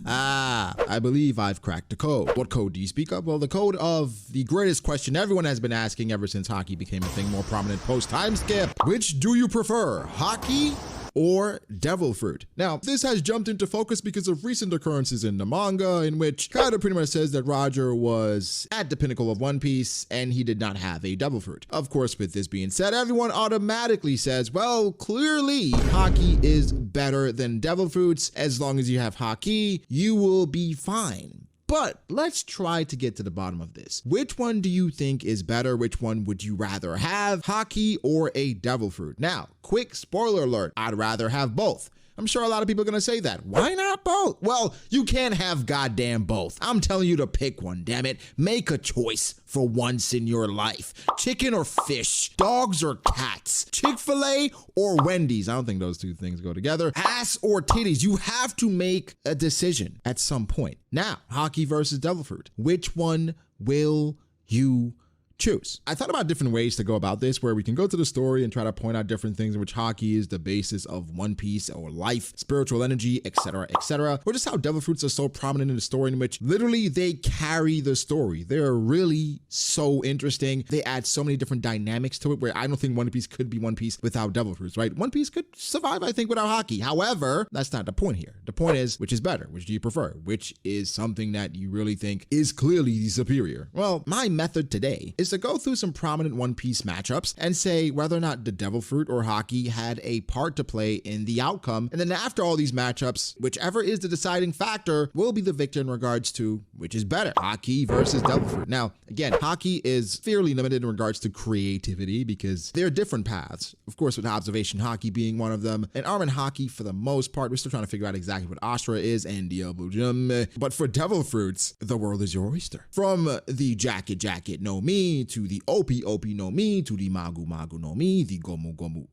I believe I've cracked the code. What code do you speak of? Well, the code of the greatest question everyone has been asking ever since Haki became a thing more prominent post-time skip. Which do you prefer, Haki or devil fruit? Now, this has jumped into focus because of recent occurrences in the manga in which Kaido pretty much says that Roger was at the pinnacle of One Piece and he did not have a devil fruit. Of course, with this being said, everyone automatically says, well, clearly Haki is better than devil fruits. As long as you have Haki, you will be fine. But let's try to get to the bottom of this. Which one do you think is better? Which one would you rather have, Haki or a devil fruit? Now, quick spoiler alert, I'd rather have both. I'm sure a lot of people are gonna say that. Why not both? Well, you can't have goddamn both. I'm telling you to pick one, damn it. Make a choice for once in your life. Chicken or fish, dogs or cats, Chick-fil-A or Wendy's. I don't think those two things go together. Ass or titties. You have to make a decision at some point. Now, Haki versus devil fruit. Which one will you choose? I thought about different ways to go about this, where we can go to the story and try to point out different things in which Haki is the basis of One Piece or life, spiritual energy, etc., or just how devil fruits are so prominent in the story in which literally they carry the story. They're really so interesting. They add so many different dynamics to it where I don't think One Piece could be One Piece without devil fruits, right? One Piece could survive, I think, without Haki. However, that's not the point here. The point is, which is better? Which do you prefer? Which is something that you really think is clearly the superior? Well, my method today is to go through some prominent One Piece matchups and say whether or not the devil fruit or Haki had a part to play in the outcome. And then after all these matchups, whichever is the deciding factor will be the victor in regards to which is better, Haki versus devil fruit. Now, again, Haki is fairly limited in regards to creativity because there are different paths. Of course, with observation Haki being one of them, and Armin Haki for the most part. We're still trying to figure out exactly what Astra is and Diablo Jum. But for devil fruits, the world is your oyster. From the jacket no mi to the Opi no mi, to the Magu no mi, the Gomu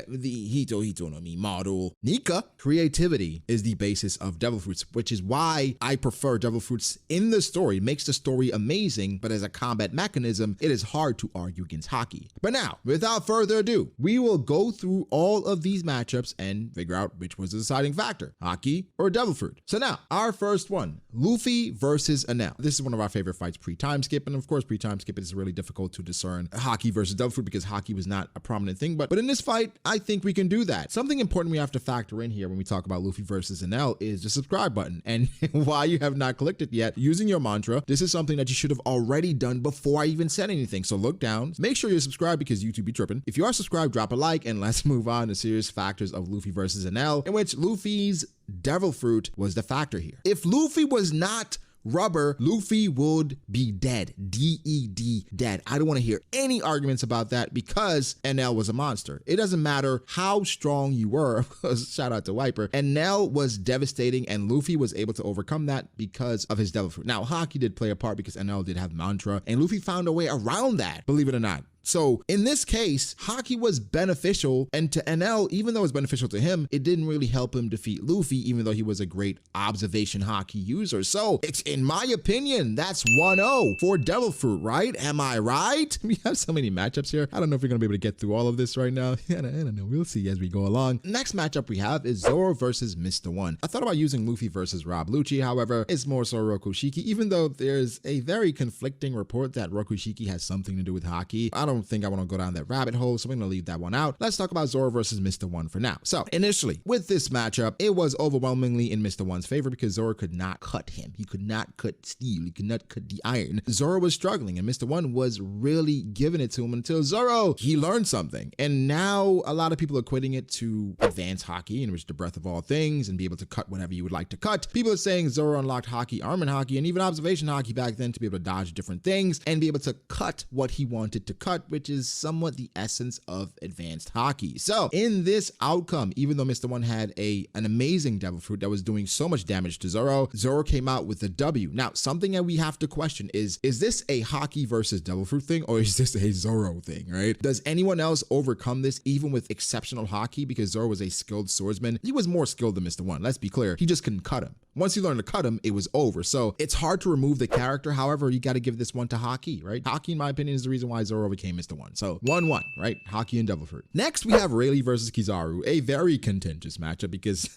the Hito no mi model. Nika, creativity is the basis of devil fruits, which is why I prefer devil fruits in the story. It makes the story amazing, but as a combat mechanism, it is hard to argue against Haki. But now, without further ado, we will go through all of these matchups and figure out which was the deciding factor, Haki or devil fruit. So now, our first one, Luffy versus Enel. This is one of our favorite fights pre-time skip, and of course, pre-time skip is really difficult to discern Haki versus devil fruit because Haki was not a prominent thing, but in this fight, I think we can do that. Something important we have to factor in here when we talk about Luffy versus Enel is the subscribe button, and while you have not clicked it yet, using your mantra, this is something that you should have already done before I even said anything. So look down, make sure you're subscribed because YouTube be tripping. If you are subscribed, drop a like, and let's move on to serious factors of Luffy versus Enel, in which Luffy's devil fruit was the factor here. If Luffy was not rubber, Luffy would be dead. D-E-D, dead. I don't want to hear any arguments about that because Enel was a monster. It doesn't matter how strong you were. Shout out to Wiper. Enel was devastating, and Luffy was able to overcome that because of his devil fruit. Now, Haki did play a part because Enel did have mantra, and Luffy found a way around that, believe it or not. So in this case, Haki was beneficial, and to Enel, even though it was beneficial to him, it didn't really help him defeat Luffy, even though he was a great observation Haki user. So it's, in my opinion, that's 1-0 for devil fruit, right? Am I right? We have so many matchups here. I don't know if we're gonna be able to get through all of this right now. I don't know. We'll see as we go along. Next matchup we have is Zoro versus Mr. One. I thought about using Luffy versus Rob Lucci. However, it's more so Rokushiki, even though there's a very conflicting report that Rokushiki has something to do with Haki. I don't think I want to go down that rabbit hole, so I'm going to leave that one out. Let's talk about Zoro versus Mr. One for now. So initially, with this matchup, it was overwhelmingly in Mr. One's favor because Zoro could not cut him. He could not cut steel. He could not cut the iron. Zoro was struggling, and Mr. One was really giving it to him until Zoro, he learned something. And now a lot of people are equating it to advanced Haki, in which the breath of all things and be able to cut whatever you would like to cut. People are saying Zoro unlocked Haki, Armin Haki, and even observation Haki back then to be able to dodge different things and be able to cut what he wanted to cut, which is somewhat the essence of advanced Haki. So in this outcome, even though Mr. One had an amazing devil fruit that was doing so much damage to Zoro, Zoro came out with a W. Now, something that we have to question is this a Haki versus devil fruit thing, or is this a Zoro thing, right? Does anyone else overcome this even with exceptional Haki? Because Zoro was a skilled swordsman. He was more skilled than Mr. One. Let's be clear. He just couldn't cut him. once you learn to cut him, it was over. So it's hard to remove the character. However, you got to give this one to Haki, right? Haki, in my opinion, is the reason why Zoro became Mr. One. So 1-1, right? Haki and Devil Fruit. Next, we have Rayleigh versus Kizaru, a very contentious matchup because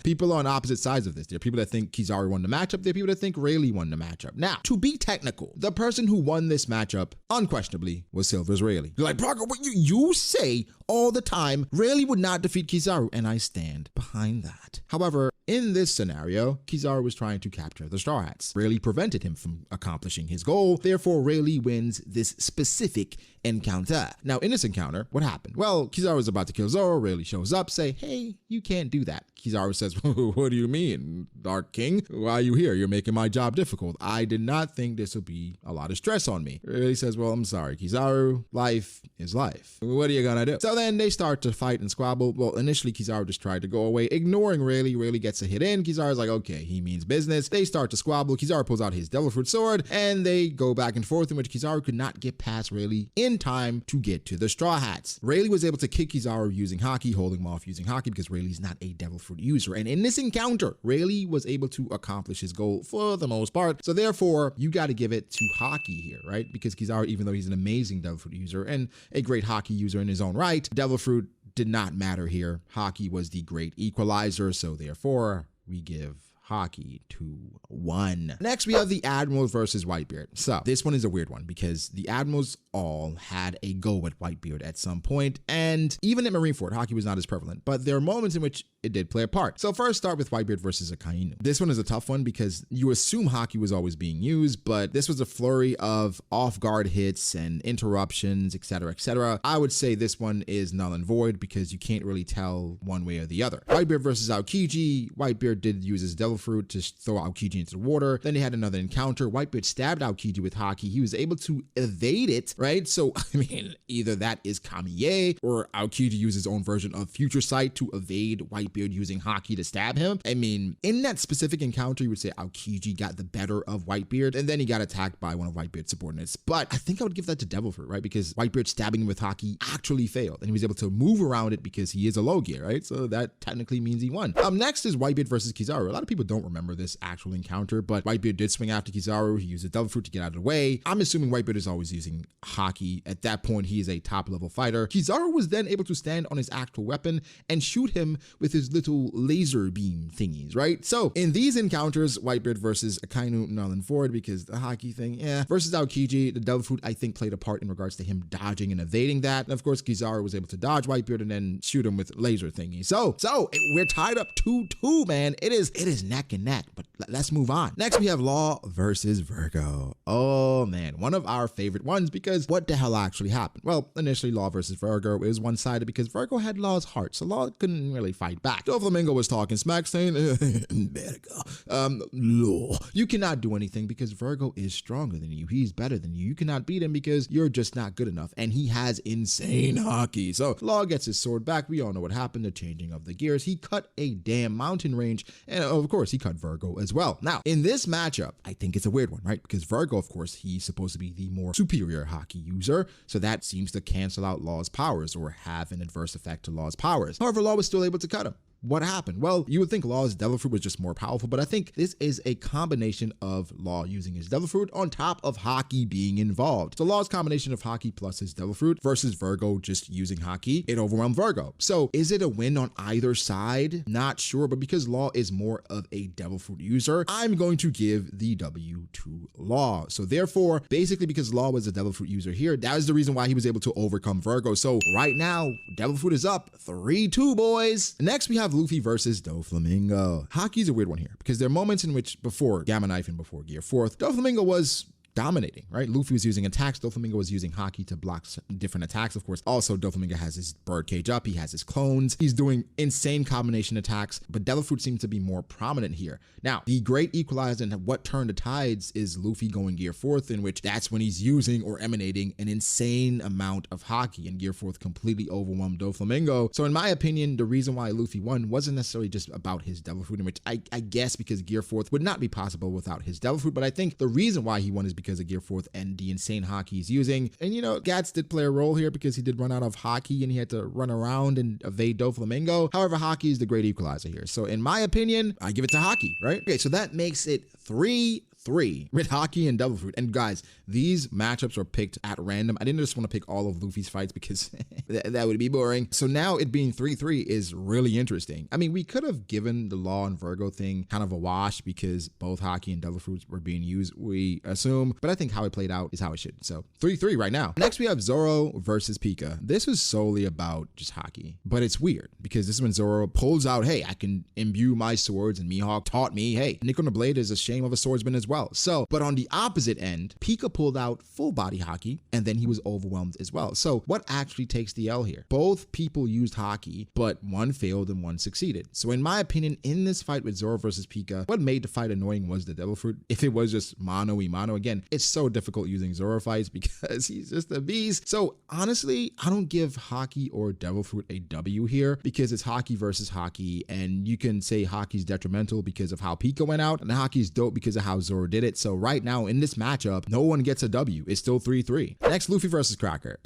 people are on opposite sides of this. There are people that think Kizaru won the matchup. There are people that think Rayleigh won the matchup. Now, to be technical, the person who won this matchup, unquestionably, was Silver's Rayleigh. You're like, Parker, what you say all the time, Rayleigh would not defeat Kizaru, and I stand behind that. However, in this scenario, Kizaru was trying to capture the Straw Hats. Rayleigh prevented him from accomplishing his goal. Therefore, Rayleigh wins this specific encounter. Now, in this encounter, what happened? Well, Kizaru is about to kill Zoro. Rayleigh shows up, say, hey, you can't do that. Kizaru says, what do you mean, Dark King? Why are you here? You're making my job difficult. I did not think this would be a lot of stress on me. Rayleigh says, well, I'm sorry, Kizaru. Life is life. What are you gonna do? So then they start to fight and squabble. Well, initially, Kizaru just tried to go away, ignoring Rayleigh. Rayleigh gets a hit in. Kizaru's like, okay, he means business. They start to squabble. Kizaru pulls out his Devil Fruit sword, and they go back and forth, in which Kizaru could not get past Rayleigh in time to get to the Straw Hats. Rayleigh was able to kick Kizaru using Haki, holding him off using Haki because Rayleigh's not a Devil Fruit user. And in this encounter, Rayleigh was able to accomplish his goal for the most part. So therefore, you got to give it to Haki here, right? Because Kizaru, even though he's an amazing Devil Fruit user and a great Haki user in his own right, Devil Fruit did not matter here. Haki was the great equalizer. So therefore, we give Haki 2-1. Next, we have the Admirals versus Whitebeard. So this one is a weird one because the Admirals all had a go at Whitebeard at some point, and even at Marineford, Haki was not as prevalent, but there are moments in which it did play a part. So first, start with Whitebeard versus Akainu. This one is a tough one because you assume Haki was always being used, but this was a flurry of off-guard hits and interruptions, etc., etc. I would say this one is null and void because you can't really tell one way or the other. Whitebeard versus Aokiji. Whitebeard did use his Devil Fruit to throw Aokiji into the water. Then they had another encounter. Whitebeard stabbed Aokiji with Haki. He was able to evade it, right? So, I mean, either that is Kamiye or Aokiji used his own version of Future Sight to evade Whitebeard using Haki to stab him. I mean, in that specific encounter, you would say Aokiji got the better of Whitebeard, and then he got attacked by one of Whitebeard's subordinates. But I think I would give that to Devil Fruit, right? Because Whitebeard stabbing him with Haki actually failed, and he was able to move around it because he is a low gear, right? So that technically means he won. Next is Whitebeard versus Kizaru. A lot of people don't remember this actual encounter, but Whitebeard did swing after Kizaru. He used a Devil Fruit to get out of the way. I'm assuming Whitebeard is always using Haki. At that point, he is a top level fighter. Kizaru was then able to stand on his actual weapon and shoot him with his little laser beam thingies, right? So in these encounters, Whitebeard versus Akainu, null and void because the Haki thing, versus Aokiji, the Devil Fruit, I think, played a part in regards to him dodging and evading that. And of course, Kizaru was able to dodge Whitebeard and then shoot him with laser thingies. So we're tied up 2-2, man. It is neck and neck, but let's move on. Next, we have Law versus Virgo. Oh man, one of our favorite ones because what the hell actually happened? Well, initially Law versus Virgo, it was one-sided because Virgo had Law's heart, so Law couldn't really fight back. Doflamingo was talking smack saying, Virgo, Law, you cannot do anything because Virgo is stronger than you. He's better than you. You cannot beat him because you're just not good enough, and he has insane Haki. So Law gets his sword back. We all know what happened, the changing of the gears. He cut a damn mountain range, and of course, he cut Virgo as well. Now, in this matchup, I think it's a weird one, right? Because Virgo, of course, he's supposed to be the more superior Haki user, so that seems to cancel out Law's powers or have an adverse effect to Law's powers. However, Law was still able to cut him. What happened? Well, you would think Law's Devil Fruit was just more powerful, but I think this is a combination of Law using his Devil Fruit on top of Haki being involved. So Law's combination of Haki plus his Devil Fruit versus Virgo just using Haki, it overwhelmed Virgo. So is it a win on either side? Not sure, but because Law is more of a Devil Fruit user, I'm going to give the W to Law. So therefore, basically because Law was a Devil Fruit user here, that is the reason why he was able to overcome Virgo. So right now, Devil Fruit is up 3-2, boys. Next, we have Luffy versus Doflamingo. Haki's a weird one here because there are moments in which before Gamma Knife and before Gear 4th, Doflamingo was dominating, right? Luffy was using attacks. Doflamingo was using Haki to block different attacks. Of course, also Doflamingo has his bird cage up. He has his clones. He's doing insane combination attacks, but Devil Fruit seems to be more prominent here. Now, the great equalizer and what turned the tides is Luffy going Gear 4th, in which that's when he's using or emanating an insane amount of Haki, and Gear 4th completely overwhelmed Doflamingo. So in my opinion, the reason why Luffy won wasn't necessarily just about his Devil Fruit, in which I guess because Gear 4th would not be possible without his Devil Fruit, but I think the reason why he won is because of Gear 4th and the insane Haki he's using. And you know, Gats did play a role here because he did run out of Haki and he had to run around and evade Doflamingo. However, Haki is the great equalizer here. So in my opinion, I give it to Haki, right? Okay, so that makes it 3-3 with Haki and Devil Fruit. And guys, these matchups were picked at random. I didn't just want to pick all of Luffy's fights because that would be boring. So now it being 3-3 is really interesting. I mean, we could have given the Law and Virgo thing kind of a wash because both Haki and Devil Fruits were being used, we assume. But I think how it played out is how it should. So 3-3 right now. Next, we have Zoro versus Pika. This was solely about just Haki. But it's weird because this is when Zoro pulls out, hey, I can imbue my swords, and Mihawk taught me, hey, Nick on the Blade is a shame of a swordsman as well. So, but on the opposite end, Pika pulled out full body Haki, and then he was overwhelmed as well. So what actually takes the L here? Both people used Haki, but one failed and one succeeded. So in my opinion, in this fight with Zoro versus Pika, what made the fight annoying was the Devil Fruit. If it was just mano-y-mano, again, it's so difficult using Zoro fights because he's just a beast. So honestly, I don't give Haki or Devil Fruit a W here because it's Haki versus Haki, and you can say Haki's detrimental because of how Pika went out, and Haki's dope because of how Zoro did it. So right now in this matchup, no one gets a W. It's still 3-3. Next, Luffy versus Cracker.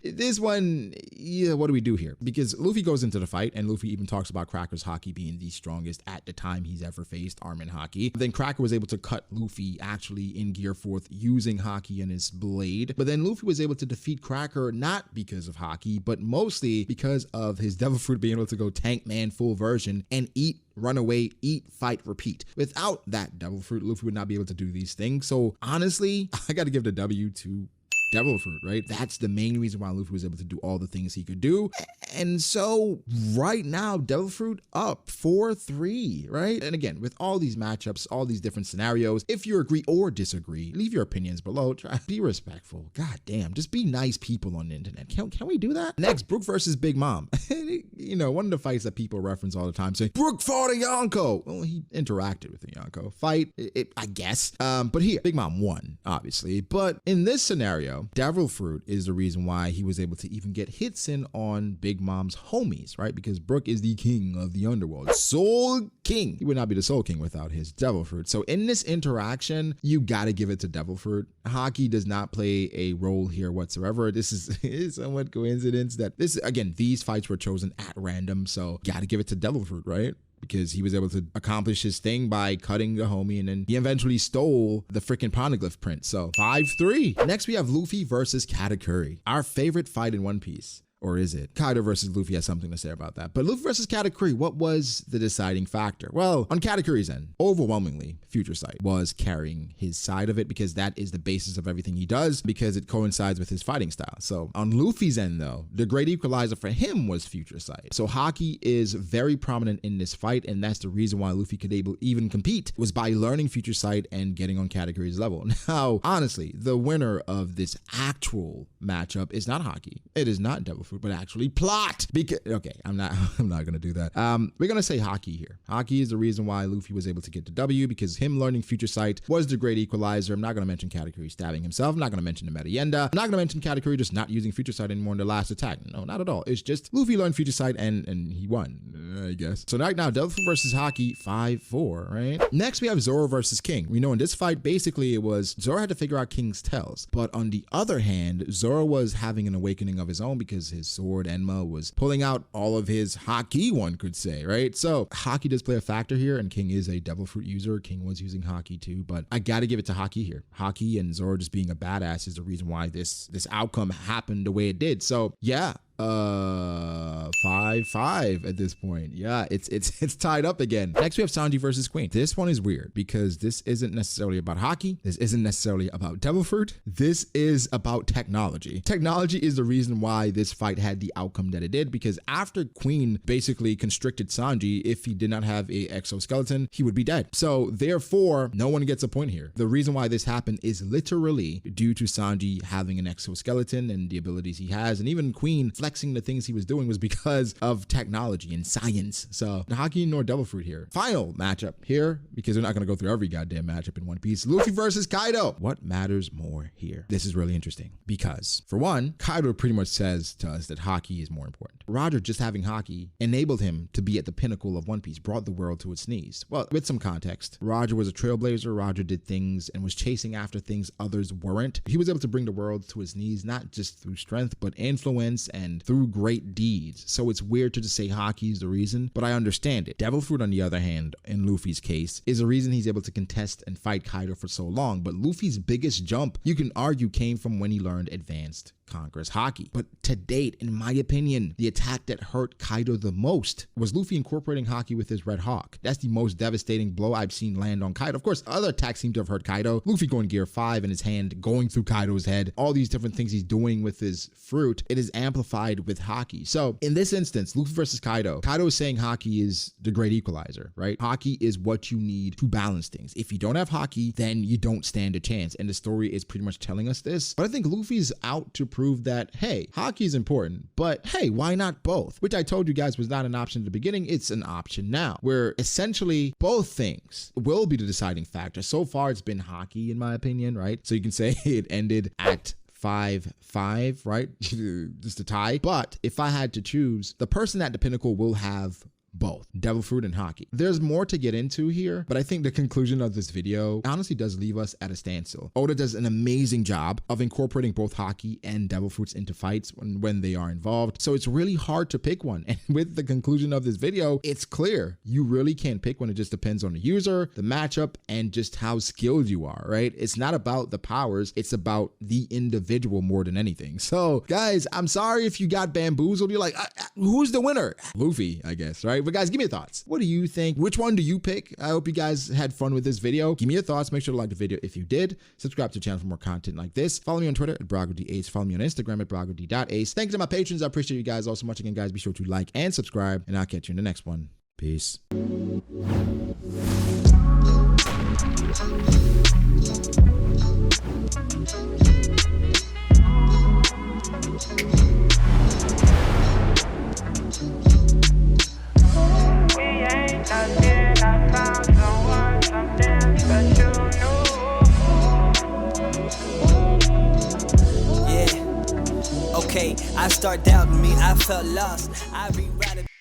This one, yeah, what do we do here? Because Luffy goes into the fight, and Luffy even talks about Cracker's Haki being the strongest at the time he's ever faced Armin Haki. Then Cracker was able to cut Luffy actually in Gear 4th using Haki and his blade. But then Luffy was able to defeat Cracker not because of Haki, but mostly because of his Devil Fruit being able to go Tank Man full version and eat, run away, eat, fight, repeat. Without that Devil Fruit, Luffy would not be able to do these things. So honestly, I got to give the W to Devil Fruit, right? That's the main reason why Luffy was able to do all the things he could do. And so right now, Devil Fruit up 4-3, right? And again, with all these matchups, all these different scenarios, if you agree or disagree, leave your opinions below. Try be respectful. God damn, just be nice people on the internet. Can we do that? Next, Brook versus Big Mom. You know, one of the fights that people reference all the time, saying, Brook fought a Yonko. Well, he interacted with the Yonko fight, I guess. But here, Big Mom won, obviously. But in this scenario, Devil Fruit is the reason why he was able to even get hits in on Big Mom's homies, right? Because Brook is the king of the underworld, Soul King. He would not be the Soul King without his Devil Fruit. So in this interaction, you got to give it to Devil Fruit. Haki does not play a role here whatsoever. This is somewhat coincidence that again, these fights were chosen at random. So got to give it to Devil Fruit, right? Because he was able to accomplish his thing by cutting the homie, and then he eventually stole the freaking poneglyph print. So 5-3. Next, we have Luffy versus Katakuri, our favorite fight in One Piece. Or is it? Kaido versus Luffy has something to say about that. But Luffy versus Katakuri, what was the deciding factor? Well, on Katakuri's end, overwhelmingly, Future Sight was carrying his side of it because that is the basis of everything he does because it coincides with his fighting style. So on Luffy's end, though, the great equalizer for him was Future Sight. So Haki is very prominent in this fight, and that's the reason why Luffy could even compete was by learning Future Sight and getting on Katakuri's level. Now, honestly, the winner of this actual matchup is not Haki. It is not Devil Fruit, but actually Plot. Because okay, I'm not gonna do that. We're gonna say Haki here. Haki is the reason why Luffy was able to get the W because him learning Future Sight was the great equalizer. I'm not gonna mention Katakuri stabbing himself. I'm not gonna mention the Meta-Yenda. I'm not gonna mention Katakuri just not using Future Sight anymore in the last attack. No, not at all. It's just Luffy learned Future Sight and he won, I guess. So right now, Devil Fruit versus Haki, 5-4, right? Next, we have Zoro versus King. We know in this fight, basically it was Zoro had to figure out King's tells. But on the other hand, Zoro was having an awakening of his own because his sword Enma was pulling out all of his Haki, one could say, right? So Haki does play a factor here, and King is a Devil Fruit user. King was using Haki too, but I gotta give it to Haki here. Haki and Zoro just being a badass is the reason why this outcome happened the way it did. So yeah, 5-5 at this point. Yeah, it's tied up again. Next, we have Sanji versus Queen. This one is weird because this isn't necessarily about Haki. This isn't necessarily about Devil Fruit. This is about technology. Technology is the reason why this fight had the outcome that it did, because after Queen basically constricted Sanji, if he did not have a exoskeleton, he would be dead. So therefore, no one gets a point here. The reason why this happened is literally due to Sanji having an exoskeleton and the abilities he has, and even Queen flexing the things he was doing was because because of technology and science. So Haki nor Devil Fruit here. Final matchup here, because we're not going to go through every goddamn matchup in One Piece. Luffy versus Kaido. What matters more here? This is really interesting because, for one, Kaido pretty much says to us that Haki is more important. Roger just having Haki enabled him to be at the pinnacle of One Piece, brought the world to its knees. Well, with some context, Roger was a trailblazer. Roger did things and was chasing after things others weren't. He was able to bring the world to his knees, not just through strength, but influence and through great deeds. So it's weird to just say Haki is the reason, but I understand it. Devil Fruit, on the other hand, in Luffy's case, is the reason he's able to contest and fight Kaido for so long. But Luffy's biggest jump, you can argue, came from when he learned advanced conquers Haki. But to date, in my opinion, the attack that hurt Kaido the most was Luffy incorporating Haki with his Red Hawk. That's the most devastating blow I've seen land on Kaido. Of course, other attacks seem to have hurt Kaido. Luffy going Gear 5 and his hand going through Kaido's head, all these different things he's doing with his fruit, it is amplified with Haki. So in this instance, Luffy versus Kaido, Kaido is saying Haki is the great equalizer, right? Haki is what you need to balance things. If you don't have Haki, then you don't stand a chance. And the story is pretty much telling us this. But I think Luffy's out to prove that, hey, Haki is important, but hey, why not both? Which I told you guys was not an option at the beginning. It's an option now, where essentially both things will be the deciding factor. So far, it's been Haki, in my opinion, right? So you can say it ended at 5-5, right? Just a tie. But if I had to choose, the person at the pinnacle will have both Devil Fruit and Haki. There's more to get into here, but I think the conclusion of this video honestly does leave us at a standstill. Oda does an amazing job of incorporating both Haki and Devil Fruits into fights when they are involved. So it's really hard to pick one. And with the conclusion of this video, it's clear you really can't pick one. It just depends on the user, the matchup, and just how skilled you are, right? It's not about the powers. It's about the individual more than anything. So guys, I'm sorry if you got bamboozled. You're like, who's the winner? Luffy, I guess, right? But guys, give me your thoughts. What do you think? Which one do you pick? I hope you guys had fun with this video. Give me your thoughts. Make sure to like the video if you did. Subscribe to the channel for more content like this. Follow me on Twitter at BragoD8. Follow me on Instagram at BragoD.Ace. Thanks to my patrons. I appreciate you guys all so much. Again, guys, be sure to like and subscribe, and I'll catch you in the next one. Peace. I start doubting me, I felt lost. I rewrite it.